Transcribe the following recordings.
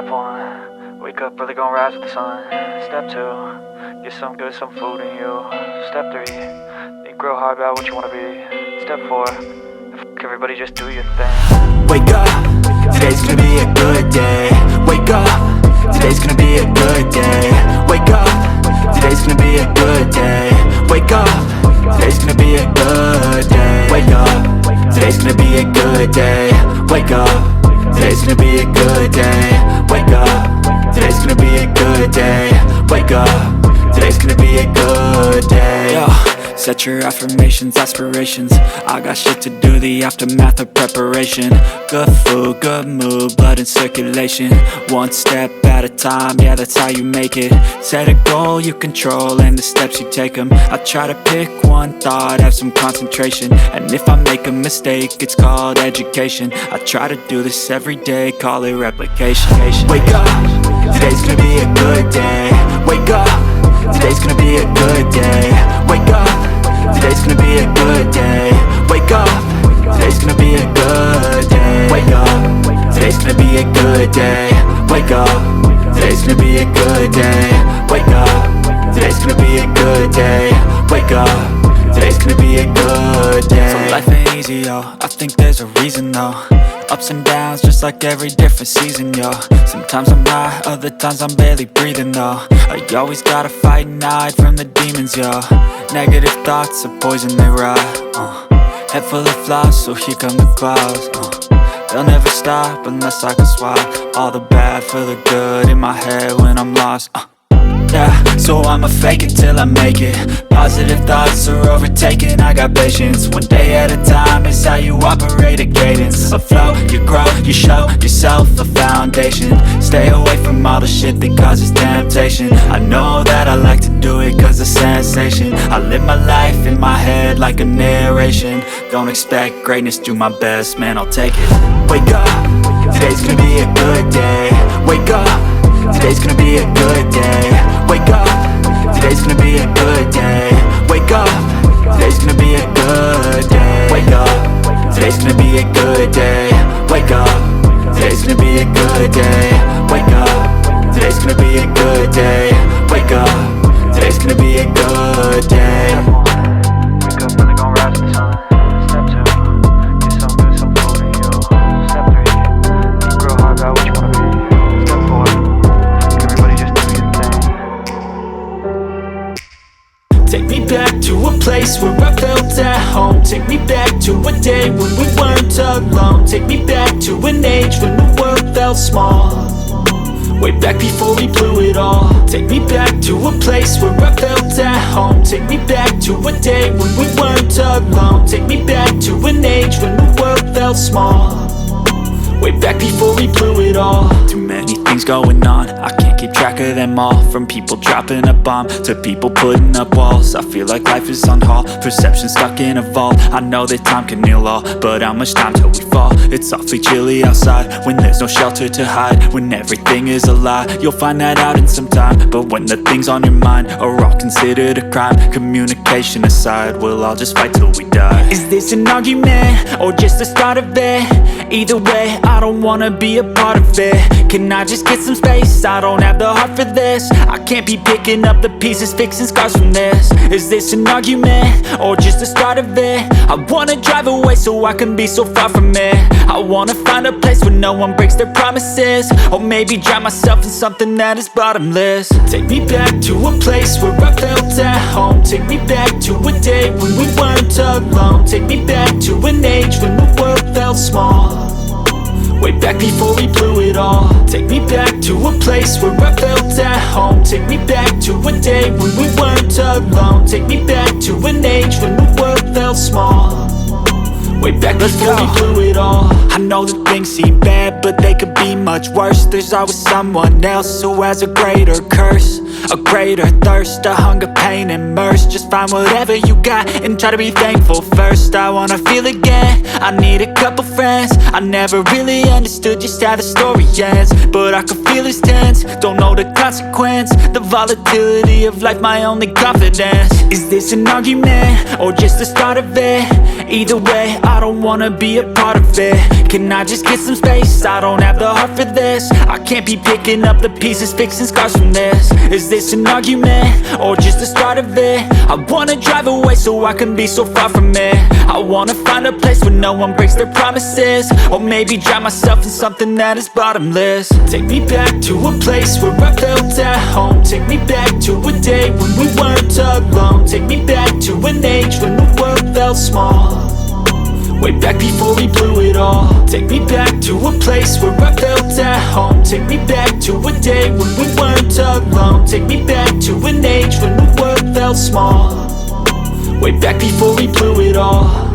Step 1, wake up early, gon' rise with the sun. Step 2, get some good, some food in you. Step 3, think real hard about what you wanna be. Step 4, fuck everybody, just do your thing. Wake up, today's gonna be a good day. Wake up, today's gonna be a good day. Wake up, today's gonna be a good day. Wake up, today's gonna be a good day. Wake up, today's gonna be a good day. Wake up, today's gonna be a good day. Wake up, today's gonna be a good day. Wake up, today's gonna be a good day. Yo, set your affirmations, aspirations. I got shit to do, the aftermath of preparation. Good food, good mood, blood in circulation. One step at a time, yeah, that's how you make it. Set a goal you control and the steps you take them. I try to pick one thought, have some concentration. And if I make a mistake, it's called education. I try to do this every day, call it replication. Wake up, today's gonna be a good day. Wake up, today's gonna be a good day. Wake up, today's gonna be a good day. Wake up, today's gonna be a good day. Wake up, today's gonna be a good day. Wake up, today's gonna be a good day. Wake up, today's gonna be a good day. Wake up, today's gonna be a good day. So life ain't easy, yo, I think there's a reason though. Ups and downs, just like every different season, yo. Sometimes I'm high, other times I'm barely breathing, though. I always gotta fight and hide from the demons, yo. Negative thoughts are poison, they rot. Head full of flaws, so here come the clouds. They'll never stop unless I can swap all the bad for the good in my head when I'm lost. Yeah, so I'ma fake it till I make it. Positive thoughts are overtaken, I got patience. One day at a time is how you operate a cadence. A flow, you grow, you show yourself a foundation. Stay away from all the shit that causes temptation. I know that I like to do it cause it's sensation. I live my life in my head like a narration. Don't expect greatness, do my best, man, I'll take it. Wake up, today's gonna be a good day. Wake up, today's gonna be a good day. Wake up, today's gonna be a good day. Wake up, today's gonna be a good day. Wake up, today's gonna be a good day. Wake up, today's gonna be a good day. Wake up, today's gonna be a good day. Wake up, today's gonna be a good day. Wake up early, gon' rise with the sun. Step 2, get some good, some food in you. Step 3, think real hard about what you wanna be. Step 4, everybody just do your thing. Take me back to a place where I felt at home. Take me back to a day when we weren't alone. Take me back to an age when the world felt small. Way back before we blew it all. Take me back to a place where I felt at home. Take me back to a day when we weren't alone. Take me back to an age when the world felt small. Way back before we blew it all. Too many things going on, I can't keep track of them all. From people dropping a bomb to people putting up walls. I feel like life is on hold, perception stuck in a vault. I know that time can heal all, but how much time till we fall? It's awfully chilly outside, when there's no shelter to hide. When everything is a lie, you'll find that out in some time. But when the things on your mind are all considered a crime, communication aside, we'll all just fight till we die. Is this an argument, or just the start of it? Either way, I don't wanna be a part of it. Can I just get some space? I don't have the heart for this. I can't be picking up the pieces, fixing scars from this. Is this an argument, or just the start of it? I wanna drive away so I can be so far from it. I wanna find a place where no one breaks their promises. Or maybe drown myself in something that is bottomless. Take me back to a place where I felt at home. Take me back to a day when we weren't alone. Take me back to an age when the world felt small. Way back before we blew it all. Take me back to a place where I felt at home. Take me back to a day when we weren't alone. Take me back to an age when the world felt small. Way back before we blew it all. I know that things seem bad, but they could be much worse. There's always someone else who has a greater curse, a greater thirst, a hunger, pain, and mercy. Just find whatever you got and try to be thankful first. I wanna feel again, I need a couple friends. I never really understood just how the story ends, but I can feel it's tense, don't know the consequence. The volatility of life, my only confidence. Is this an argument, or just the start of it? Either way, I don't wanna be a part of it. Can I just just get some space. I don't have the heart for this. I can't be picking up the pieces, fixing scars from this. Is this an argument, or just the start of it? I wanna drive away so I can be so far from it. I wanna find a place where no one breaks their promises, or maybe drown myself in something that is bottomless. Take me back to a place where I felt at home. Take me back to a day when we weren't alone. Take me back to an age when the world felt small, way back before we blew it all. Take me back to a place where I felt at home. Take me back to a day when we weren't alone. Take me back to an age when the world felt small, way back before we blew it all.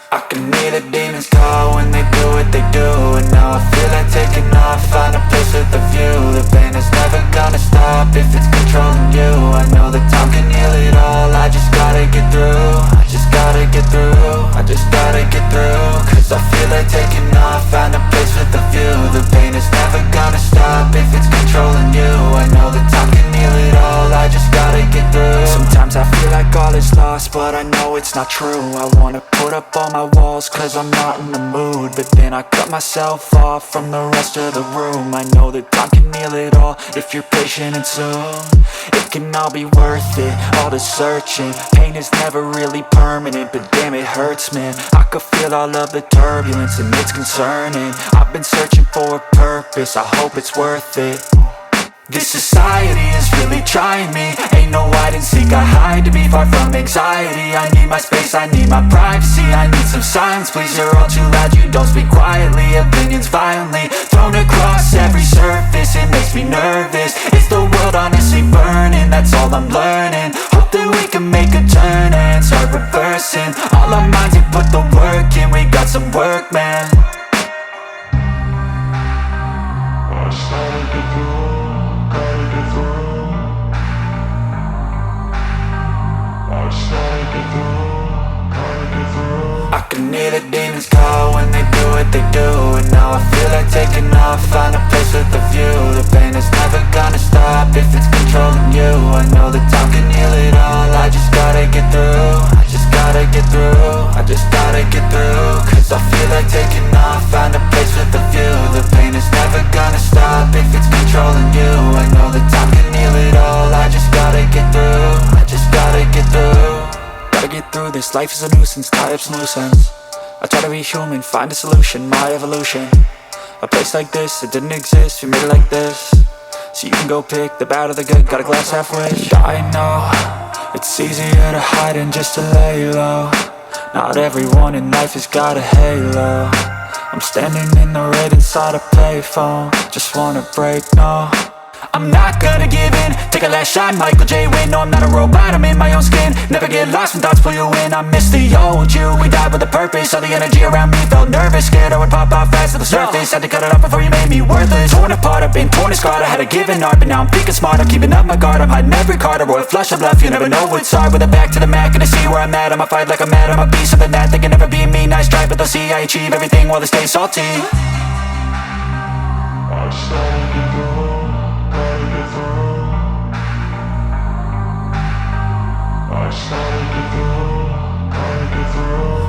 I can hear the demons call when they do what they do. And now I feel like taking off, find a place with a view. The pain is never gonna stop if it's controlling you. I know that time can heal it all, I just gotta get through. I just gotta get through, I just gotta get through. Cause I feel like taking off, find a place with a view. The pain is never gonna stop if it's controlling you. I know that time can heal it all, I just gotta get through. Sometimes I feel like all is lost, but I know it's not true. I wanna put up all my walls cause I'm not in the mood, but then I cut myself off from the rest of the room. I know that time can heal it all if you're patient, and soon it can all be worth it, all the searching. Pain is never really permanent, but damn it hurts, man. I could feel all of the turbulence and it's concerning. I've been searching for a purpose, I hope it's worth it. This society is really trying me. Ain't no hide and seek, I hide to be far from anxiety. I need my space, I need my privacy. I need some silence, please, you're all too loud. You don't speak quietly, opinions violently thrown across every surface. It makes me nervous, is the world honestly burning? That's all I'm learning. Hope that we can make a turn and start reversing all our minds and put the work in. We got some work, man. I started to do. I can hear the demons call when they do what they do. And now I feel like taking off, find a place with a view. The pain is never gonna stop if it's controlling you. I know that time can heal it all, I just gotta get through. I just gotta get through, I just gotta get through. Cause I feel like taking off, find a place with a view. The pain is never gonna stop if it's controlling you. I know that time can heal it all, I just gotta get through. I just gotta get through. Gotta get through this, life is a nuisance, tie up some loose ends. I try to be human, find a solution, my evolution. A place like this, it didn't exist, we made it like this. So you can go pick the bad or the good, got a glass halfway. I know, it's easier to hide than just to lay low. Not everyone in life has got a halo. I'm standing in the red inside a payphone, just wanna break, no. I'm not gonna give in, take a last shot, Michael J. Win. No, I'm not a robot, I'm in my own skin. Never get lost when thoughts pull you in. I miss the old you, we died with a purpose. All the energy around me felt nervous, scared I would pop out fast to the surface. Had to cut it off before you made me worthless. Torn apart, I've been torn and scarred. I had to give an art, but now I'm thinking smart. I'm keeping up my guard, I'm hiding every card. A royal flush of bluff, you never know what's hard. With a back to the mat, gonna see where I'm at. I'ma fight like I'm mad, I'm a beast of the net. They can never be me, nice try, but they'll see I achieve everything while they stay salty. I started to go.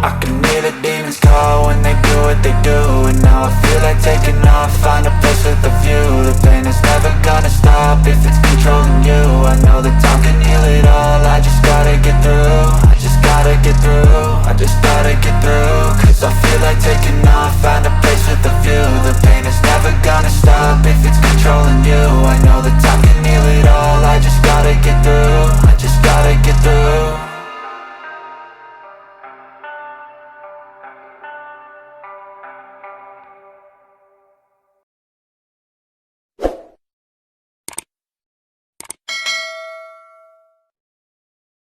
I can hear the demons call when they do what they do. And now I feel like taking off, find a place with a view. The pain is never gonna stop if it's controlling you. I know that time can heal it all, I just gotta get through.